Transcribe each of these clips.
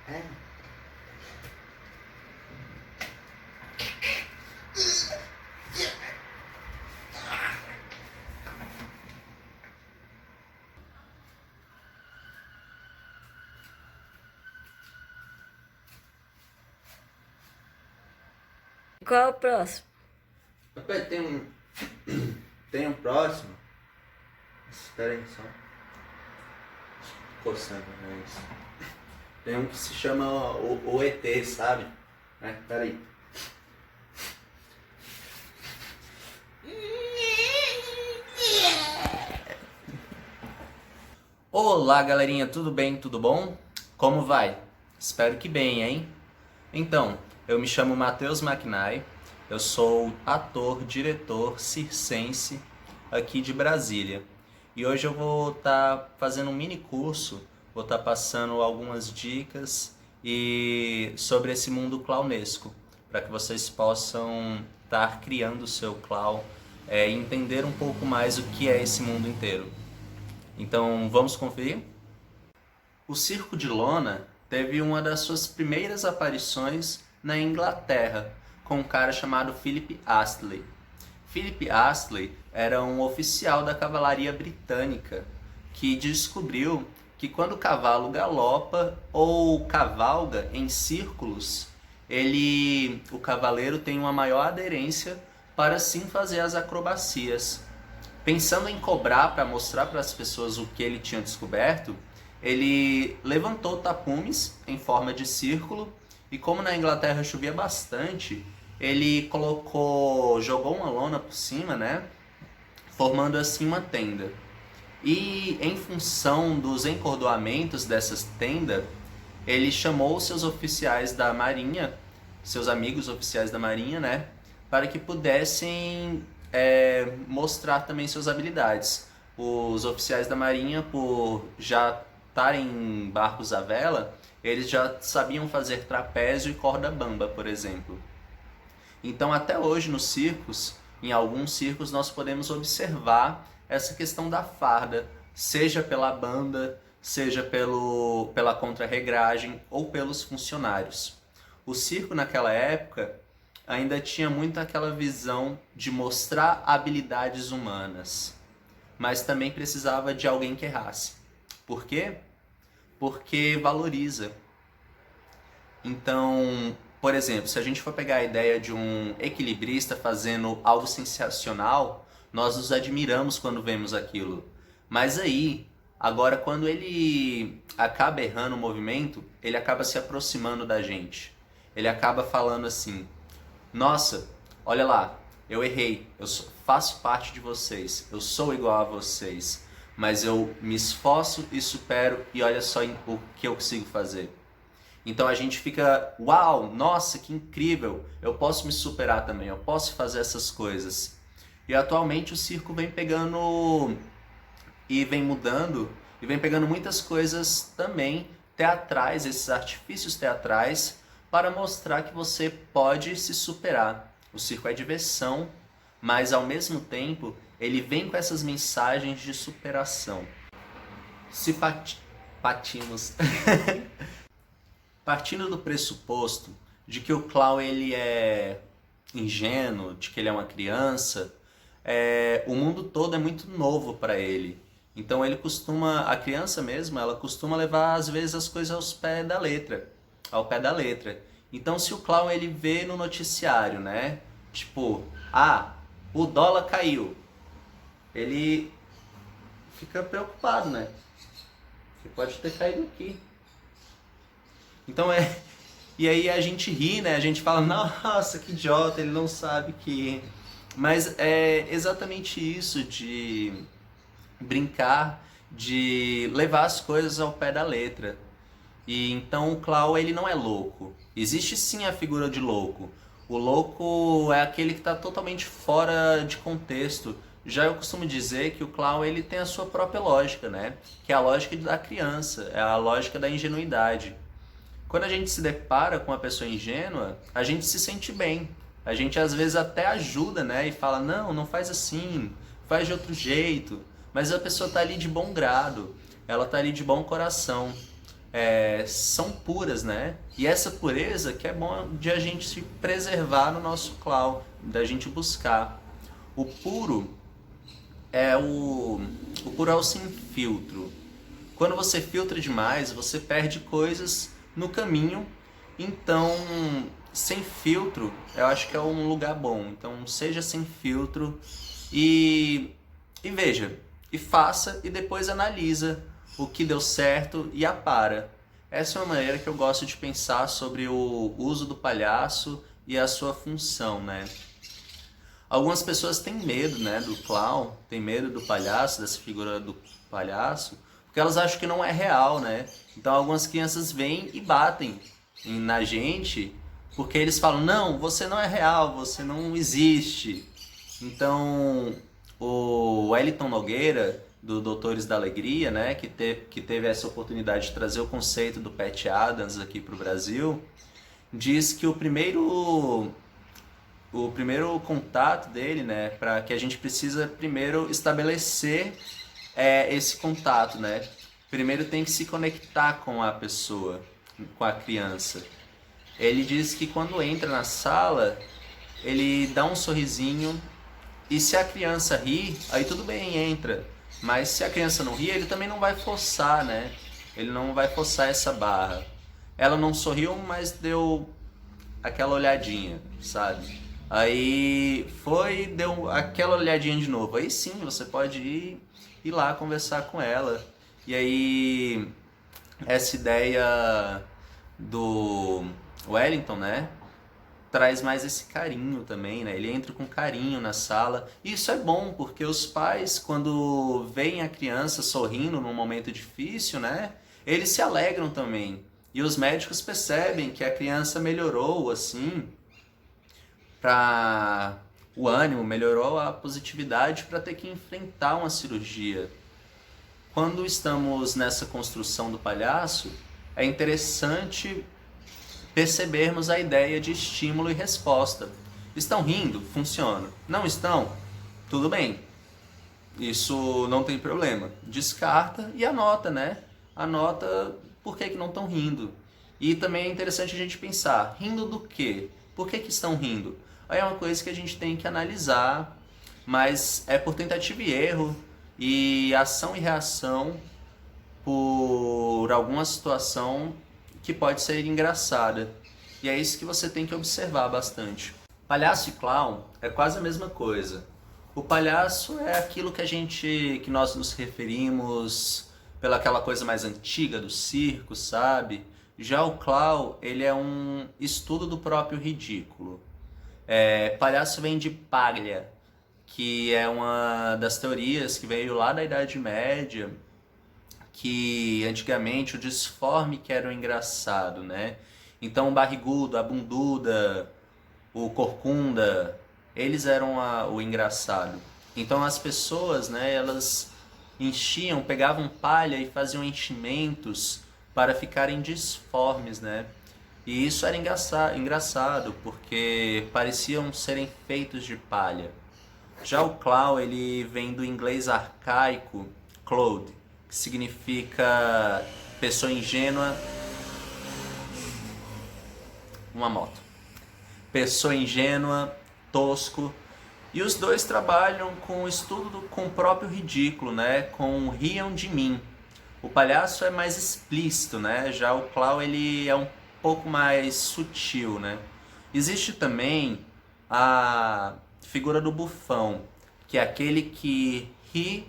É. Qual é o próximo? Rapaz, tem um próximo. Espera aí só. Coçando, é isso. Tem um que se chama o ET, sabe? Pera aí. Olá, galerinha, tudo bem? Tudo bom? Como vai? Espero que bem, hein? Então, eu me chamo Matheus Macknay, eu sou ator, diretor circense aqui de Brasília. E hoje eu vou estar fazendo um mini curso, vou estar passando algumas dicas sobre esse mundo clownesco, para que vocês possam estar criando o seu clown e entender um pouco mais o que é esse mundo inteiro. Então, vamos conferir? O Circo de Lona teve uma das suas primeiras aparições na Inglaterra, com um cara chamado Philip Astley. Philip Astley era um oficial da cavalaria britânica que descobriu que quando o cavalo galopa ou cavalga em círculos, o cavaleiro tem uma maior aderência para sim fazer as acrobacias. Pensando em cobrar para mostrar para as pessoas o que ele tinha descoberto, ele levantou tapumes em forma de círculo e, como na Inglaterra chovia bastante, ele jogou uma lona por cima, né, formando assim uma tenda. E em função dos encordoamentos dessas tendas, ele chamou seus oficiais da marinha, seus amigos oficiais da marinha, né, para que pudessem mostrar também suas habilidades. Os oficiais da marinha, por já estarem em barcos à vela, eles já sabiam fazer trapézio e corda bamba, por exemplo. Então, até hoje nos circos, em alguns circos, nós podemos observar essa questão da farda, seja pela banda, seja pela contra-regragem ou pelos funcionários. O circo naquela época ainda tinha muito aquela visão de mostrar habilidades humanas, mas também precisava de alguém que errasse. Por quê? Porque valoriza. Então, por exemplo, se a gente for pegar a ideia de um equilibrista fazendo algo sensacional, nós nos admiramos quando vemos aquilo. Mas aí, agora quando ele acaba errando o movimento, ele acaba se aproximando da gente. Ele acaba falando assim: nossa, olha lá, eu errei, faço parte de vocês, eu sou igual a vocês, mas eu me esforço e supero e olha só o que eu consigo fazer. Então a gente fica, uau, nossa, que incrível, eu posso me superar também, eu posso fazer essas coisas. E atualmente o circo vem pegando e vem mudando e vem pegando muitas coisas também teatrais, esses artifícios teatrais, para mostrar que você pode se superar. O circo é diversão, mas ao mesmo tempo ele vem com essas mensagens de superação. Se partimos partindo do pressuposto de que o clown ele é ingênuo, de que ele é uma criança, o mundo todo é muito novo para ele. Então a criança mesmo, ela costuma levar às vezes as coisas ao pé da letra. Então se o clown ele vê no noticiário, né, tipo, o dólar caiu, ele fica preocupado, né, que pode ter caído aqui. Então e aí a gente ri, né, a gente fala, nossa, que idiota, ele não sabe que... Mas é exatamente isso, de brincar, de levar as coisas ao pé da letra. E então o clown ele não é louco. Existe sim a figura de louco. O louco é aquele que está totalmente fora de contexto. Já eu costumo dizer que o clown ele tem a sua própria lógica, né? Que é a lógica da criança, é a lógica da ingenuidade. Quando a gente se depara com uma pessoa ingênua, a gente se sente bem. A gente às vezes até ajuda, né? E fala, não faz assim, faz de outro jeito. Mas a pessoa está ali de bom grado, ela está ali de bom coração. são puras, né? E essa pureza que é bom de a gente se preservar no nosso clown, da gente buscar. O puro o puro é o sem filtro. Quando você filtra demais, você perde coisas no caminho. Então, sem filtro, eu acho que é um lugar bom. Então, seja sem filtro e veja, e faça e depois analisa o que deu certo e apara. Essa é uma maneira que eu gosto de pensar sobre o uso do palhaço e a sua função, né? Algumas pessoas têm medo, né, do clown, têm medo do palhaço, dessa figura do palhaço, porque elas acham que não é real, né? Então algumas crianças vêm e batem na gente, porque eles falam, não, você não é real, você não existe. Então o Wellington Nogueira, do Doutores da Alegria, né, que teve essa oportunidade de trazer o conceito do Pat Adams aqui para o Brasil, diz que o primeiro contato dele, né, para que a gente precisa primeiro estabelecer esse contato, né? Primeiro tem que se conectar com a pessoa, com a criança. Ele diz que quando entra na sala, ele dá um sorrisinho e se a criança ri, aí tudo bem, entra. Mas se a criança não ri, ele também não vai forçar, né? Ele não vai forçar essa barra. Ela não sorriu, mas deu aquela olhadinha, sabe? Aí foi, deu aquela olhadinha de novo. Aí sim, você pode ir lá conversar com ela. E aí, essa ideia do Wellington, né? Traz mais esse carinho também, né? Ele entra com carinho na sala. E isso é bom, porque os pais, quando veem a criança sorrindo num momento difícil, né? Eles se alegram também. E os médicos percebem que a criança melhorou, assim, para o ânimo, melhorou a positividade para ter que enfrentar uma cirurgia. Quando estamos nessa construção do palhaço, é interessante percebermos a ideia de estímulo e resposta. Estão rindo? Funciona. Não estão? Tudo bem. Isso não tem problema. Descarta e anota, né? Anota por que não estão rindo. E também é interessante a gente pensar, rindo do quê? Por que estão rindo? Aí é uma coisa que a gente tem que analisar, mas é por tentativa e erro e ação e reação por alguma situação que pode ser engraçada. E é isso que você tem que observar bastante. Palhaço e clown é quase a mesma coisa. O palhaço é aquilo que nós nos referimos pela aquela coisa mais antiga do circo, sabe? Já o clown, ele é um estudo do próprio ridículo. Palhaço vem de palha, que é uma das teorias que veio lá da Idade Média, que antigamente o disforme que era o engraçado, né? Então o barrigudo, a bunduda, o corcunda, eles eram o engraçado. Então as pessoas, né, elas enchiam, pegavam palha e faziam enchimentos para ficarem disformes, né? E isso era engraçado, porque pareciam serem feitos de palha. Já o clown, ele vem do inglês arcaico, clown, que significa pessoa ingênua. Uma moto. Pessoa ingênua, tosco. E os dois trabalham com o estudo com o próprio ridículo, né? Com riam de mim. O palhaço é mais explícito, né? Já o clown, ele é um pouco mais sutil, né? Existe também a figura do bufão, que é aquele que ri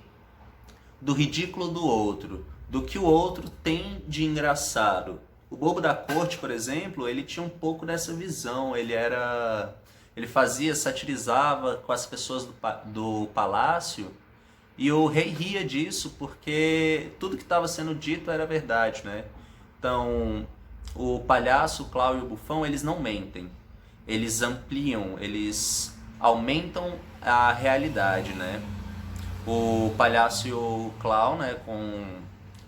do ridículo do outro, do que o outro tem de engraçado. O Bobo da Corte, por exemplo, ele tinha um pouco dessa visão, ele fazia, satirizava com as pessoas do palácio, e o rei ria disso porque tudo que estava sendo dito era verdade, né? Então, o palhaço, o clown e o bufão, eles não mentem. Eles ampliam, eles aumentam a realidade, né? O palhaço e o clown, né, com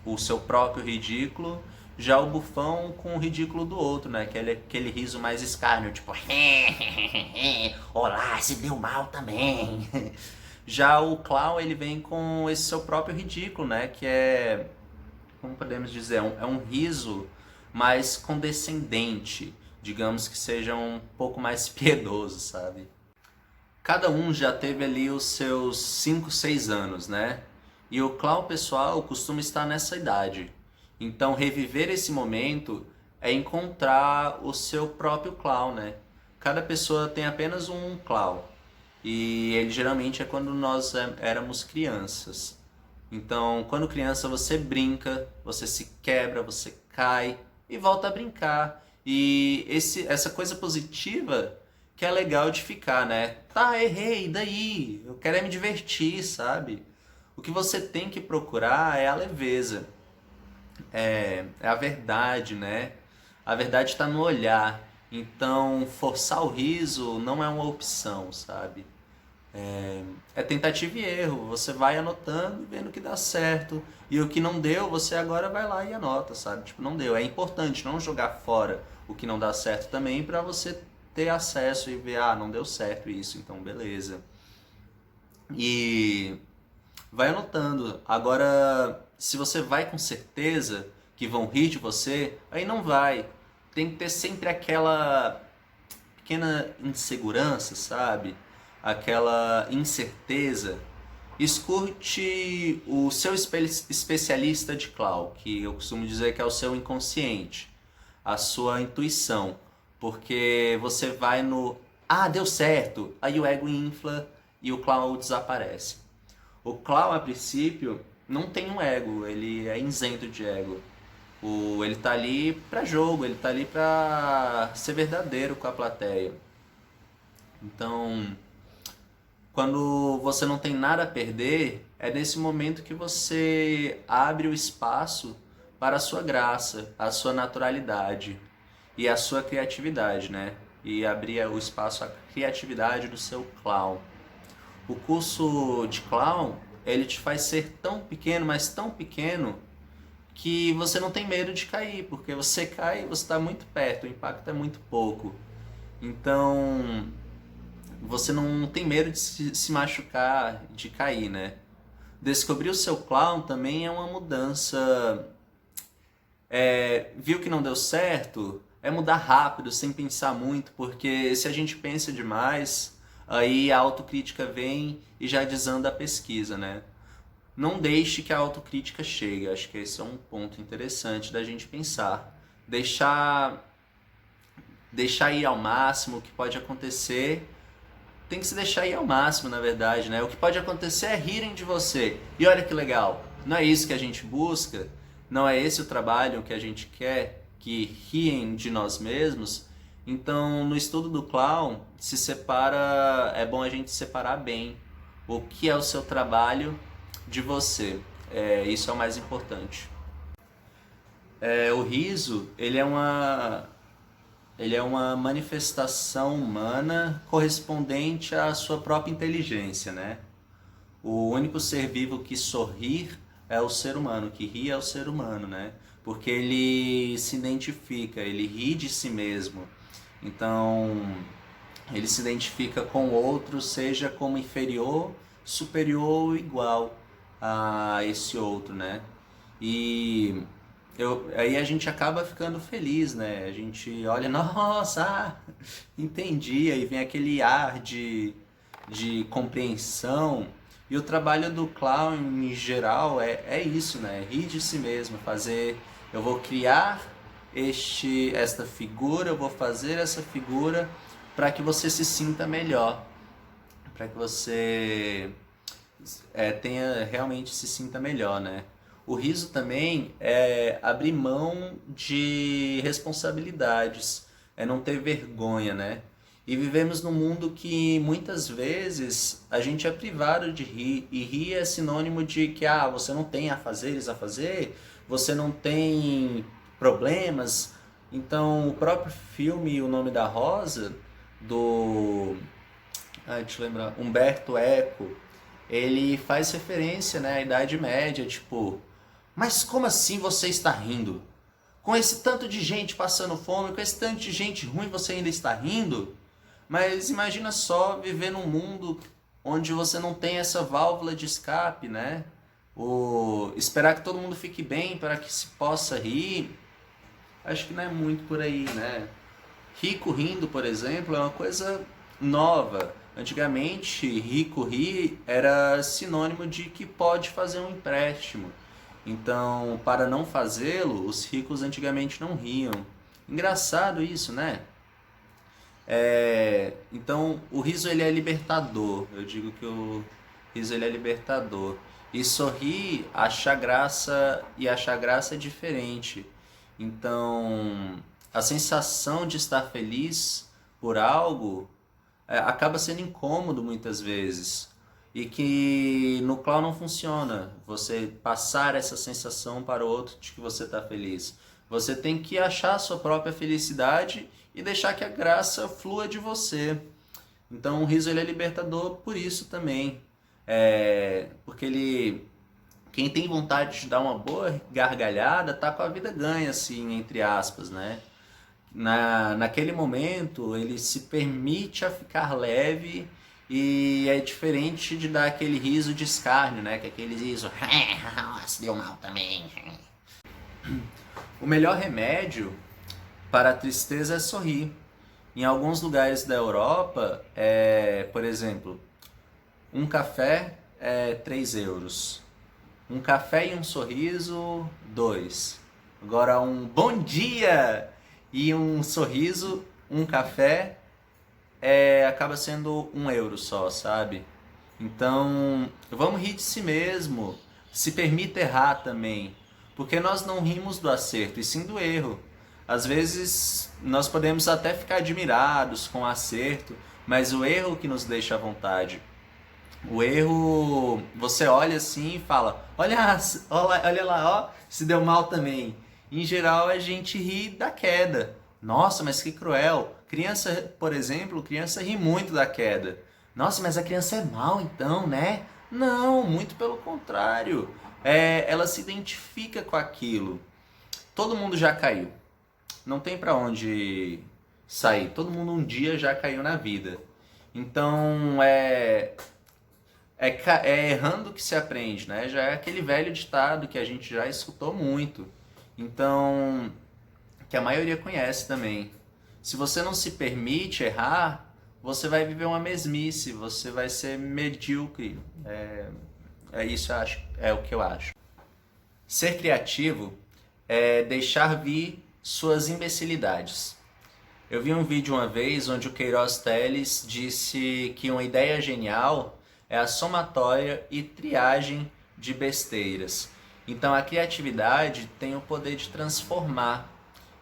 o seu próprio ridículo, já o bufão com o ridículo do outro, né? Aquele riso mais escárnio, tipo, olá, se deu mal também. Já o clown, ele vem com esse seu próprio ridículo, né? Que é como podemos dizer, é um riso mais condescendente, digamos que seja um pouco mais piedoso, sabe? Cada um já teve ali os seus 5, 6 anos, né? E o clown pessoal costuma estar nessa idade. Então, reviver esse momento é encontrar o seu próprio clown, né? Cada pessoa tem apenas um clown. E ele geralmente é quando nós éramos crianças. Então, quando criança, você brinca, você se quebra, você cai e volta a brincar. E essa coisa positiva que é legal de ficar, né? Tá, errei, e daí? Eu quero é me divertir, sabe? O que você tem que procurar é a leveza, é a verdade, né? A verdade está no olhar. Então, forçar o riso não é uma opção, sabe? É tentativa e erro. Você vai anotando, vendo o que dá certo. E o que não deu, você agora vai lá e anota, sabe? Tipo, não deu. É importante não jogar fora o que não dá certo também para você ter acesso e ver, ah, não deu certo isso, então beleza. E vai anotando. Agora, se você vai com certeza que vão rir de você, aí não vai. Tem que ter sempre aquela pequena insegurança, sabe? Aquela incerteza. Escute o seu especialista de clown, que eu costumo dizer que é o seu inconsciente, a sua intuição, porque você vai no ah, deu certo, aí o ego infla e o clown desaparece. O clown, a princípio, não tem um ego, ele é isento de ego. Ele tá ali pra jogo, ele tá ali pra ser verdadeiro com a plateia. Então, quando você não tem nada a perder, é nesse momento que você abre o espaço para a sua graça, a sua naturalidade e a sua criatividade, né? E abrir o espaço à criatividade do seu clown. O curso de clown, ele te faz ser tão pequeno, mas tão pequeno, que você não tem medo de cair, porque você cai e você está muito perto, o impacto é muito pouco. Então, você não tem medo de se machucar, de cair, né? Descobrir o seu clown também é uma mudança. Viu que não deu certo? É mudar rápido, sem pensar muito, porque se a gente pensa demais, aí a autocrítica vem e já desanda a pesquisa, né? Não deixe que a autocrítica chegue. Acho que esse é um ponto interessante da gente pensar. Deixar ir ao máximo o que pode acontecer. Tem que se deixar ir ao máximo, na verdade, né? O que pode acontecer é rirem de você. E olha que legal, não é isso que a gente busca? Não é esse o trabalho que a gente quer? Que riem de nós mesmos? Então, no estudo do clown, é bom a gente separar bem o que é o seu trabalho de você. Isso é o mais importante. O riso, ele é uma manifestação humana correspondente à sua própria inteligência, né? O único ser vivo que sorrir é o ser humano, que ri é o ser humano, né? Porque ele se identifica, ele ri de si mesmo. Então, ele se identifica com o outro, seja como inferior, superior ou igual a esse outro, né? E aí a gente acaba ficando feliz, né? A gente olha, nossa, entendi, aí vem aquele ar de compreensão. E o trabalho do clown em geral é isso, né? Rir de si mesmo, eu vou criar esta figura, eu vou fazer essa figura para que você se sinta melhor, para que você realmente se sinta melhor, né? O riso também é abrir mão de responsabilidades, é não ter vergonha, né? E vivemos num mundo que muitas vezes a gente é privado de rir, e rir é sinônimo de que você não tem afazeres a fazer, você não tem problemas. Então, o próprio filme O Nome da Rosa, deixa eu lembrar, Umberto Eco, ele faz referência, né, à Idade Média, tipo, mas como assim você está rindo? Com esse tanto de gente passando fome, com esse tanto de gente ruim, você ainda está rindo? Mas imagina só viver num mundo onde você não tem essa válvula de escape, né? O esperar que todo mundo fique bem para que se possa rir, acho que não é muito por aí, né? Rico rindo, por exemplo, é uma coisa nova. Antigamente, rico rir era sinônimo de que pode fazer um empréstimo. Então, para não fazê-lo, os ricos antigamente não riam. Engraçado isso, né? Então, o riso ele é libertador. Eu digo que o riso ele é libertador. E sorrir, achar graça é diferente. Então, a sensação de estar feliz por algo acaba sendo incômodo muitas vezes. E que no clown não funciona. Você passar essa sensação para o outro de que você está feliz. Você tem que achar a sua própria felicidade e deixar que a graça flua de você. Então o riso ele é libertador por isso também. Porque quem tem vontade de dar uma boa gargalhada tá com a vida ganha, assim, entre aspas, né? Naquele momento ele se permite a ficar leve e é diferente de dar aquele riso de escárnio, né? Que é aquele riso, se deu mal também. O melhor remédio para a tristeza é sorrir. Em alguns lugares da Europa, por exemplo, um café é 3 euros. Um café e um sorriso, 2. Agora um bom dia e um sorriso, um café, acaba sendo 1 euro só, sabe? Então, vamos rir de si mesmo. Se permita errar também. Porque nós não rimos do acerto, e sim do erro. Às vezes, nós podemos até ficar admirados com o acerto, mas o erro que nos deixa à vontade. O erro, você olha assim e fala, olha lá, ó, se deu mal também. Em geral, a gente ri da queda. Nossa, mas que cruel. Criança, por exemplo, criança ri muito da queda. Nossa, mas a criança é mal então, né? Não, muito pelo contrário. Ela se identifica com aquilo. Todo mundo já caiu. Não tem pra onde sair. Todo mundo um dia já caiu na vida. Então, é errando que se aprende, né? Já é aquele velho ditado que a gente já escutou muito. Então, que a maioria conhece também. Se você não se permite errar, você vai viver uma mesmice, você vai ser medíocre. É isso, é o que eu acho. Ser criativo é deixar vir suas imbecilidades. Eu vi um vídeo uma vez onde o Queiroz Teles disse que uma ideia genial é a somatória e triagem de besteiras. Então a criatividade tem o poder de transformar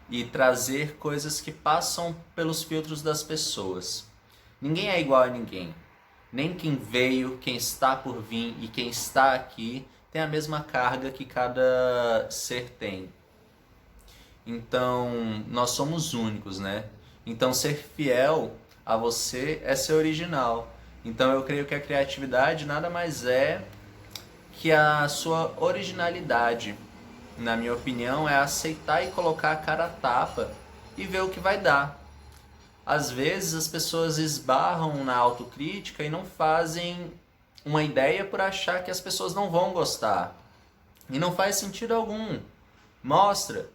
e trazer coisas que passam pelos filtros das pessoas. Ninguém é igual a ninguém. Nem quem veio, quem está por vir e quem está aqui tem a mesma carga que cada ser tem. Então, nós somos únicos, né? Então, ser fiel a você é ser original. Então, eu creio que a criatividade nada mais é que a sua originalidade. Na minha opinião, é aceitar e colocar a cara a tapa e ver o que vai dar. Às vezes, as pessoas esbarram na autocrítica e não fazem uma ideia por achar que as pessoas não vão gostar. E não faz sentido algum. Mostra.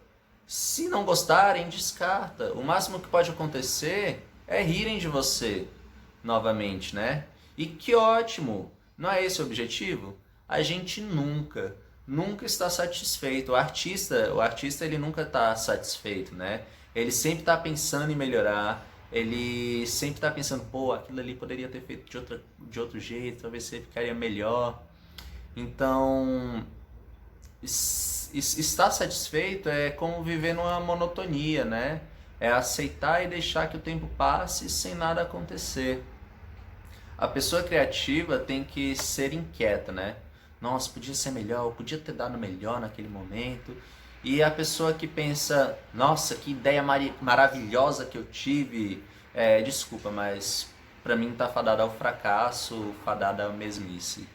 Se não gostarem, descarta. O máximo que pode acontecer é rirem de você novamente, né? E que ótimo! Não é esse o objetivo? A gente nunca está satisfeito. O artista ele nunca está satisfeito, né? Ele sempre está pensando em melhorar. Ele sempre está pensando, pô, aquilo ali poderia ter feito de outro jeito, talvez você ficaria melhor. Então, estar satisfeito é como viver numa monotonia, né? É aceitar e deixar que o tempo passe sem nada acontecer. A pessoa criativa tem que ser inquieta, né? Nossa, podia ser melhor, podia ter dado melhor naquele momento. E a pessoa que pensa, nossa, que ideia maravilhosa que eu tive. Desculpa, mas pra mim tá fadada ao fracasso, fadada à mesmice.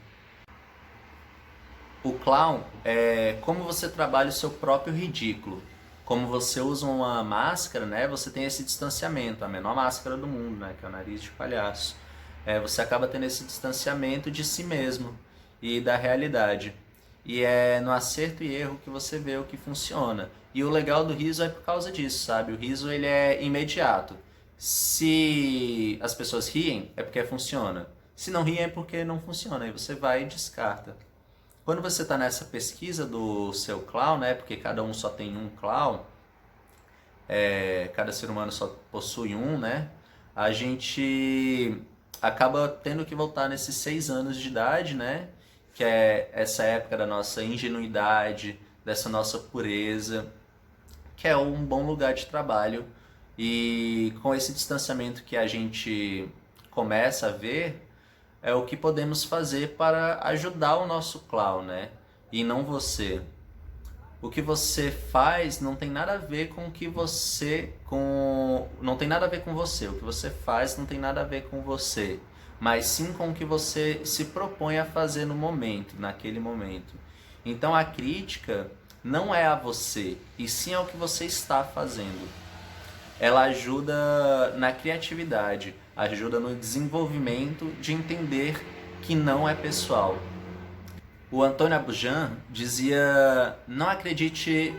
O clown é como você trabalha o seu próprio ridículo. Como você usa uma máscara, né? Você tem esse distanciamento, a menor máscara do mundo, né? Que é o nariz de palhaço. Você acaba tendo esse distanciamento de si mesmo e da realidade. E é no acerto e erro que você vê o que funciona. E o legal do riso é por causa disso, sabe? O riso ele é imediato. Se as pessoas riem, é porque funciona. Se não riem, é porque não funciona. Aí você vai e descarta. Quando você está nessa pesquisa do seu clown, né? Porque cada um só tem um clown, cada ser humano só possui um, né? A gente acaba tendo que voltar nesses 6 anos de idade, né? Que é essa época da nossa ingenuidade, dessa nossa pureza, que é um bom lugar de trabalho. E com esse distanciamento que a gente começa a ver, é o que podemos fazer para ajudar o nosso clown, né? E não você. O que você faz não tem nada a ver com o que você não tem nada a ver com você. O que você faz não tem nada a ver com você, mas sim com o que você se propõe a fazer no momento, naquele momento. Então a crítica não é a você, e sim ao que você está fazendo. Ela ajuda na criatividade, ajuda no desenvolvimento de entender que não é pessoal. O Antônio Abujan dizia: não acredite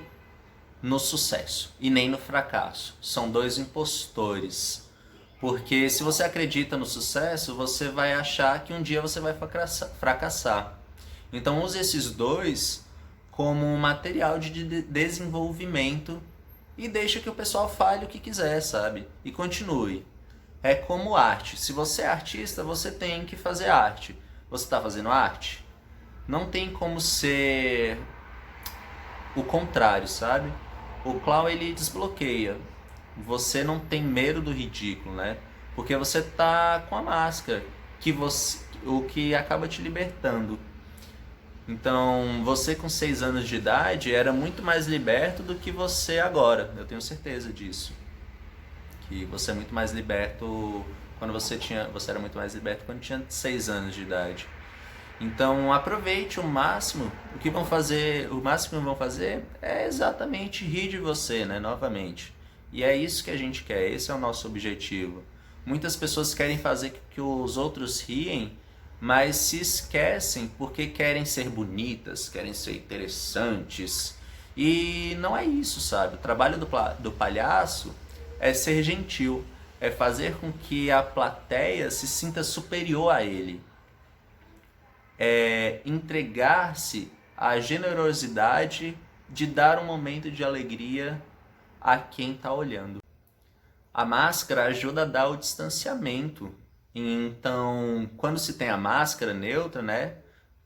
no sucesso e nem no fracasso. São dois impostores. Porque se você acredita no sucesso, você vai achar que um dia você vai fracassar. Então use esses dois como um material de desenvolvimento e deixa que o pessoal fale o que quiser, sabe? E continue. É como arte. Se você é artista, você tem que fazer arte. Você está fazendo arte? Não tem como ser o contrário, sabe? O clown ele desbloqueia. Você não tem medo do ridículo, né? Porque você tá com a máscara, o que acaba te libertando. Então, você com 6 anos de idade era muito mais liberto do que você agora. Eu tenho certeza disso. Que você é muito mais liberto quando você era muito mais liberto quando tinha 6 anos de idade. Então aproveite o máximo. O máximo que vão fazer é exatamente rir de você, né? Novamente. E é isso que a gente quer, esse é o nosso objetivo. Muitas pessoas querem fazer que os outros riem, mas se esquecem porque querem ser bonitas, querem ser interessantes. E não é isso, sabe? O trabalho do palhaço é ser gentil, é fazer com que a plateia se sinta superior a ele. É entregar-se à generosidade de dar um momento de alegria a quem está olhando. A máscara ajuda a dar o distanciamento. Então, quando se tem a máscara neutra, né?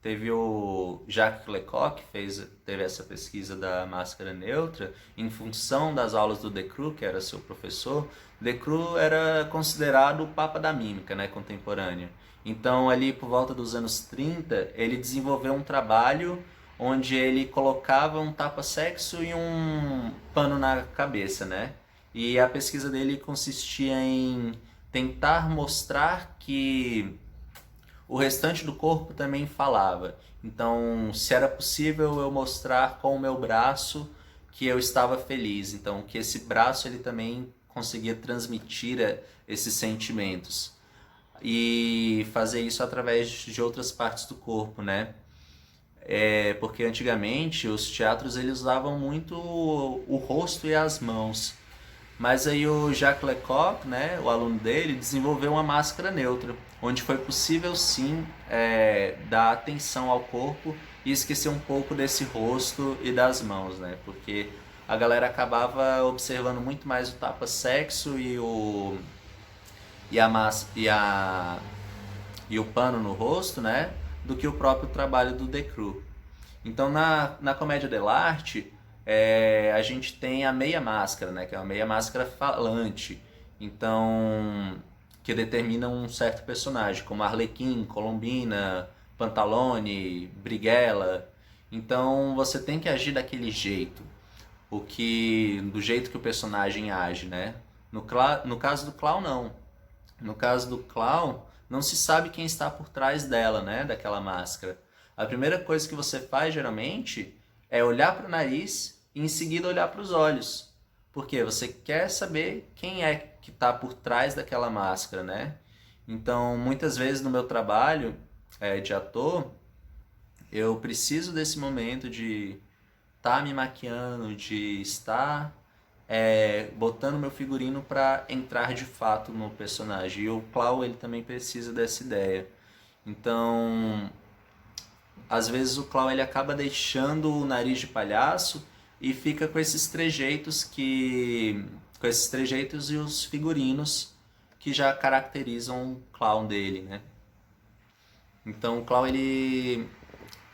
Teve o Jacques Lecoq teve essa pesquisa da máscara neutra em função das aulas do Decroux, que era seu professor. Decroux era considerado o papa da mímica, né, contemporânea. Então, ali por volta dos anos 30, ele desenvolveu um trabalho onde ele colocava um tapa-sexo e um pano na cabeça, né? E a pesquisa dele consistia em tentar mostrar que o restante do corpo também falava. Então, se era possível eu mostrar com o meu braço que eu estava feliz. Então, que esse braço ele também conseguia transmitir esses sentimentos. E fazer isso através de outras partes do corpo, né? Porque antigamente os teatros eles usavam muito o rosto e as mãos. Mas aí o Jacques Lecoq, né, o aluno dele, desenvolveu uma máscara neutra, onde foi possível sim dar atenção ao corpo e esquecer um pouco desse rosto e das mãos, né? Porque a galera acabava observando muito mais o tapa-sexo e o pano no rosto, né, do que o próprio trabalho do Decroux. Então na comédia dell'arte a gente tem a meia máscara, né, que é uma meia máscara falante, então que determina um certo personagem, como Arlequim, Colombina, Pantalone, Brighella. Então você tem que agir daquele jeito, do jeito que o personagem age, né? No caso do clown não. No caso do clown, não se sabe quem está por trás dela, né, daquela máscara. A primeira coisa que você faz geralmente é olhar para o nariz e em seguida olhar para os olhos. Porque você quer saber quem é que está por trás daquela máscara, né? Então, muitas vezes no meu trabalho de ator, eu preciso desse momento de estar me maquiando, de estar botando meu figurino para entrar de fato no personagem. E o Clau, ele também precisa dessa ideia. Então, às vezes o Clau ele acaba deixando o nariz de palhaço e fica com esses trejeitos e os figurinos que já caracterizam o clown dele, né? Então o clown ele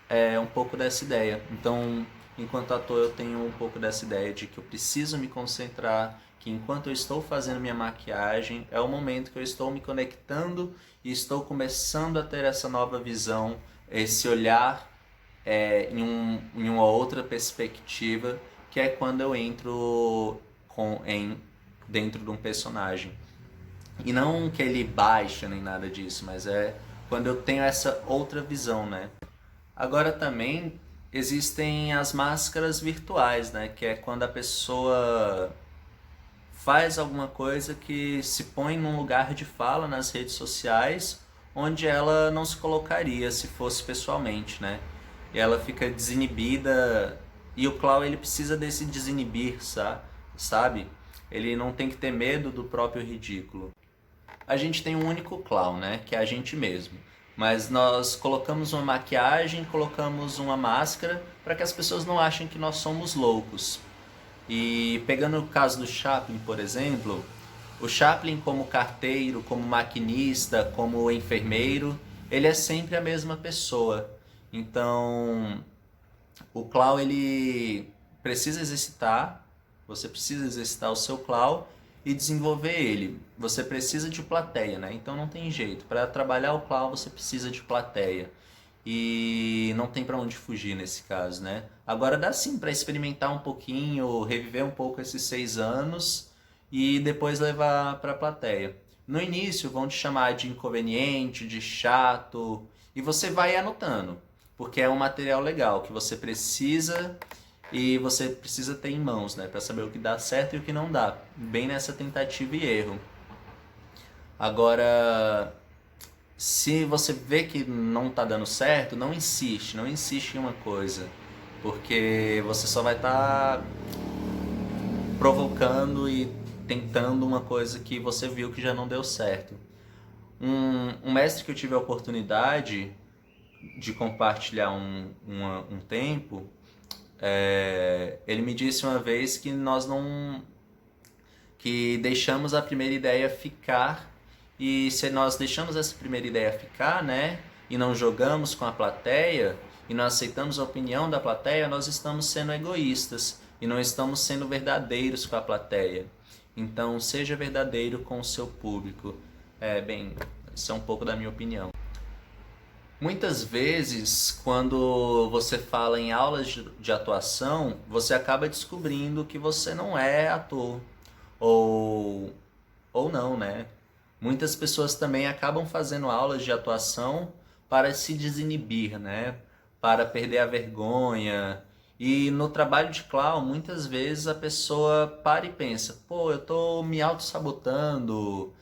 é um pouco dessa ideia. Então, enquanto ator, eu tenho um pouco dessa ideia de que eu preciso me concentrar, que enquanto eu estou fazendo minha maquiagem, é o momento que eu estou me conectando e estou começando a ter essa nova visão, esse olhar em uma outra perspectiva, que é quando eu entro dentro de um personagem. E não que ele baixa nem nada disso, mas é quando eu tenho essa outra visão, né? Agora também existem as máscaras virtuais, né? Que é quando a pessoa faz alguma coisa que se põe num lugar de fala nas redes sociais onde ela não se colocaria se fosse pessoalmente, né? E ela fica desinibida e o Clau ele precisa desse desinibir, sabe? Ele não tem que ter medo do próprio ridículo. A gente tem um único Clau, né? Que é a gente mesmo. Mas nós colocamos uma maquiagem, colocamos uma máscara para que as pessoas não achem que nós somos loucos. E pegando o caso do Chaplin, por exemplo, o Chaplin como carteiro, como maquinista, como enfermeiro, ele é sempre a mesma pessoa. Então, o Clau ele precisa exercitar, você precisa exercitar o seu Clau e desenvolver ele. Você precisa de plateia, né? Então não tem jeito. Para trabalhar o Clau você precisa de plateia. E não tem para onde fugir nesse caso, né? Agora dá sim para experimentar um pouquinho, reviver um pouco esses 6 anos e depois levar para a plateia. No início vão te chamar de inconveniente, de chato, e você vai anotando, porque é um material legal que você precisa e você precisa ter em mãos, né, para saber o que dá certo e o que não dá, bem nessa tentativa e erro. Agora, se você vê que não está dando certo, não insiste em uma coisa, porque você só vai estar provocando e tentando uma coisa que você viu que já não deu certo. Um mestre que eu tive a oportunidade de compartilhar um tempo, ele me disse uma vez que nós não que deixamos a primeira ideia ficar, e se nós deixamos essa primeira ideia ficar, né, e não jogamos com a plateia e não aceitamos a opinião da plateia, nós estamos sendo egoístas e não estamos sendo verdadeiros com a plateia. Então seja verdadeiro com o seu público. Isso é um pouco da minha opinião. Muitas vezes, quando você fala em aulas de atuação, você acaba descobrindo que você não é ator. Ou, ou não, né? Muitas pessoas também acabam fazendo aulas de atuação para se desinibir, né? Para perder a vergonha. E no trabalho de clown, muitas vezes a pessoa para e pensa: pô, eu estou me auto-sabotando,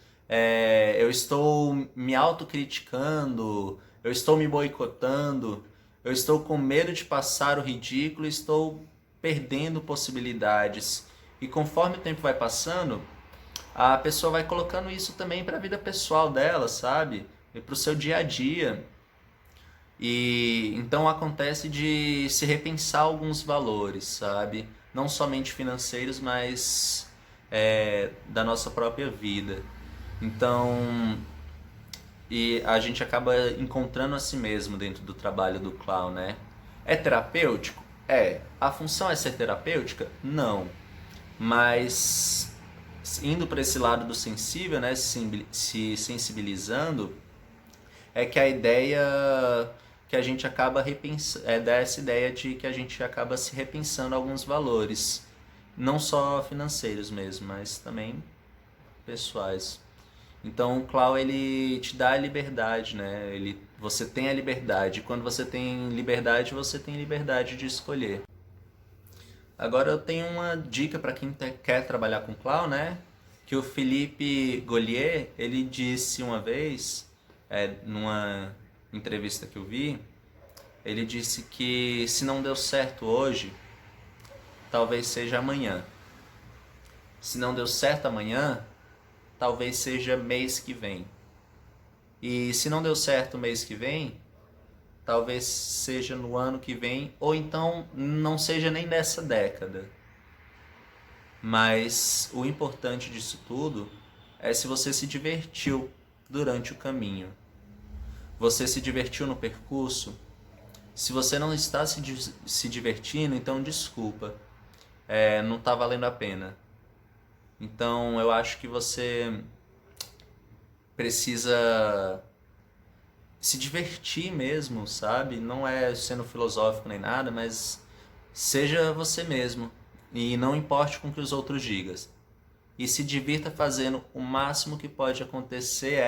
eu estou me auto-criticando, eu estou me boicotando, eu estou com medo de passar o ridículo, estou perdendo possibilidades. E conforme o tempo vai passando, a pessoa vai colocando isso também para a vida pessoal dela, sabe? E para o seu dia a dia. E então acontece de se repensar alguns valores, sabe? Não somente financeiros, mas da nossa própria vida. Então, e a gente acaba encontrando a si mesmo dentro do trabalho do clown, né? É terapêutico? É. A função é ser terapêutica? Não. Mas indo para esse lado do sensível, né, se sensibilizando, é que a ideia que a gente acaba repensando, dessa ideia de que a gente acaba se repensando alguns valores, não só financeiros mesmo, mas também pessoais. Então o Clau ele te dá a liberdade, né? Você tem a liberdade. Quando você tem liberdade de escolher. Agora eu tenho uma dica para quem quer trabalhar com clown, né? Que o Philippe Gaulier, ele disse uma vez, numa entrevista que eu vi, Ele disse que se não deu certo hoje, talvez seja amanhã. Se não deu certo amanhã, talvez seja mês que vem. E se não deu certo mês que vem, talvez seja no ano que vem, ou então não seja nem nessa década. Mas o importante disso tudo é se você se divertiu durante o caminho. Você se divertiu no percurso? Se você não está se divertindo, então desculpa, não está valendo a pena. Então eu acho que você precisa se divertir mesmo, sabe? Não é sendo filosófico nem nada, mas seja você mesmo e não importe com o que os outros digam. E se divirta fazendo o máximo que pode acontecer